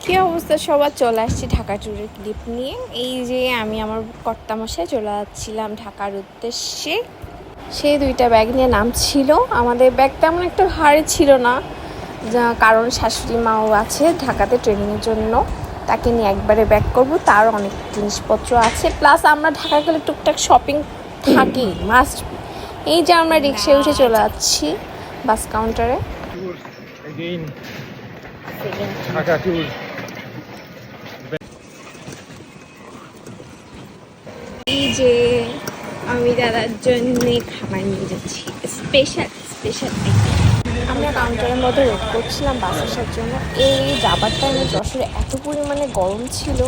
কি অবস্থা সবার, চলে আসছি ঢাকা ট্যুরের ক্লিপ নিয়ে। এই যে আমি আমার কর্তামশায় চলে যাচ্ছিলাম ঢাকার উদ্দেশ্যে। সেই দুইটা ব্যাগ নিয়ে নামছিল। আমাদের ব্যাগ তেমন একটা ভারী ছিল না, কারণ শাশুড়ি মাও আছে ঢাকাতে ট্রেনিংয়ের জন্য, তাকে নিয়ে একবারে ব্যাক করব। তার অনেক জিনিসপত্র আছে, প্লাস আমরা ঢাকা গেলে টুকটাক শপিং থাকি, মাস্ট। এই যে আমরা রিক্সায় উঠে চলে যাচ্ছি বাস কাউন্টারে। এই যে আমি দাদার জন্য খাবার নিয়ে যাচ্ছি, স্পেশাল। আমরা কাউন্টারের মধ্যে ওয়েট করছিলাম বাস আসার জন্য। এই যাবার টাইমে যশোরে এত পরিমাণে গরম ছিল,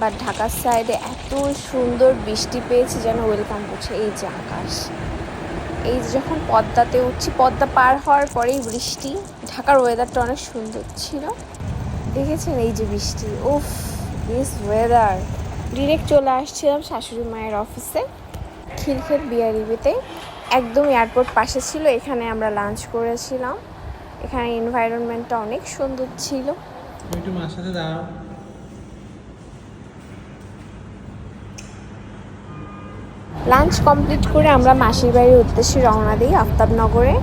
বাট ঢাকার সাইডে এত সুন্দর বৃষ্টি পেয়েছি যেন ওয়েলকাম করছে। এই যে আকাশ, এই যে যখন পদ্মাতে উঠছি, পদ্মা পার হওয়ার পরেই বৃষ্টি। ঢাকার ওয়েদারটা অনেক সুন্দর ছিল, দেখেছেন? এই যে বৃষ্টি, উফ দিস ওয়েদার। ডিরেক্ট চলে আসছিলাম শাশুড়ি মায়ের অফিসে, খিলক্ষেত বিআরইবিতে, একদম এয়ারপোর্ট পাশে ছিল। এখানে আমরা লাঞ্চ করেছিলাম। এখানে এনভায়রনমেন্টটা অনেক সুন্দর ছিল। লাঞ্চ কমপ্লিট করে আমরা মাসির বাড়ির উদ্দেশ্যে রওনা দিই আফতাবনগরে।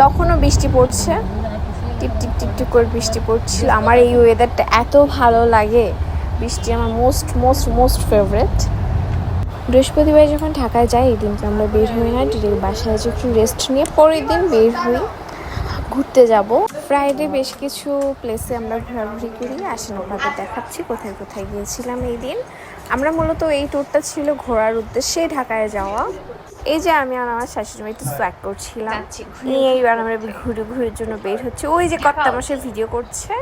তখনও বৃষ্টি পড়ছে, টিপ টিপ টিপ টিপ করে বৃষ্টি পড়ছিল। আমার এই ওয়েদারটা এত ভালো লাগে, বৃষ্টি আমার মোস্ট ফেভারেট। বৃহস্পতিবার যখন ঢাকায় যাই, এই দিনকে আমরা বের হই না, ডিরেক্ট বাসায় একটু রেস্ট নিয়ে পরের দিন বের হই ঘুরতে যাব। ফ্রাইডে বেশ কিছু প্লেসে আমরা ঘোরাঘুরি করি, আসেন আপনাদের দেখাচ্ছি কোথায় কোথায় গিয়েছিলাম এই দিন। আমরা মূলত এই ট্যুরটা ছিল ঘোরার উদ্দেশ্যে ঢাকায় যাওয়া। এই যে আমি আর আমার শাশুড়ি মা একটু সোয়াগ করছিলাম, এইবার আমরা ঘুরের জন্য বের হচ্ছে। ওই যে কর্তা মাসে ভিডিও করছে,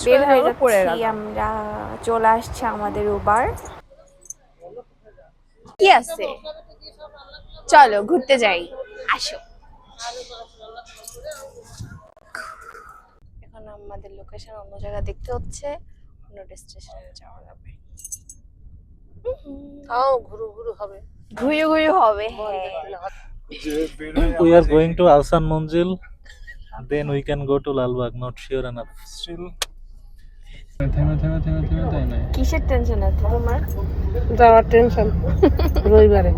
বের হয়ে যাচ্ছি আমরা। চলে আসছে আমাদের উবার। কি আছে, চলো ঘুরতে যাই, আসো। এখন আমাদের লোকেশন অন্য জায়গা দেখতে হচ্ছে, অন্য ডেস্টিনেশনে যাওয়া যাবে। ঘুরু হবে। We are going to Alsan Monjil, then we can go to Lalbagh. Not sure enough. Still. কিসের টেনশন আছে তোমার? যাওয়ার টেনশন রবিবারে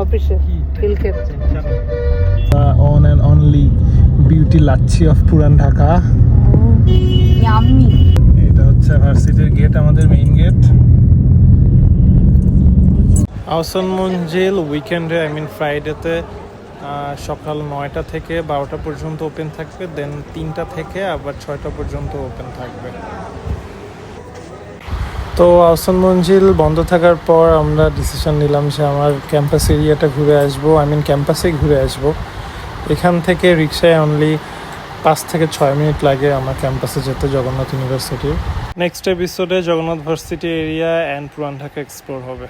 অফিসে Khilkhet. On and only beauty lassi of পুরান ঢাকা। ইয়াম্মি। এটা হচ্ছে ভার্সিটির গেট, আমাদের মেইন গেট। আহসান মঞ্জিল উইকেন্ডে, ফ্রাইডেতে সকাল 9টা থেকে 12টা পর্যন্ত ওপেন থাকবে, দেন 3টা থেকে আবার 6টা পর্যন্ত ওপেন থাকবে। তো আহসান মঞ্জিল বন্ধ থাকার পর আমরা ডিসিশন নিলাম যে আমার ক্যাম্পাস এরিয়াটা ঘুরে আসবো, ক্যাম্পাসেই ঘুরে আসবো। এখান থেকে রিক্সায় অনলি 5 থেকে 6 মিনিট লাগে আমার ক্যাম্পাসে যেতে, জগন্নাথ ইউনিভার্সিটির। নেক্সট এপিসোডে জগন্নাথ ভার্সিটি এরিয়া অ্যান্ড পুরান ঢাকা এক্সপ্লোর হবে।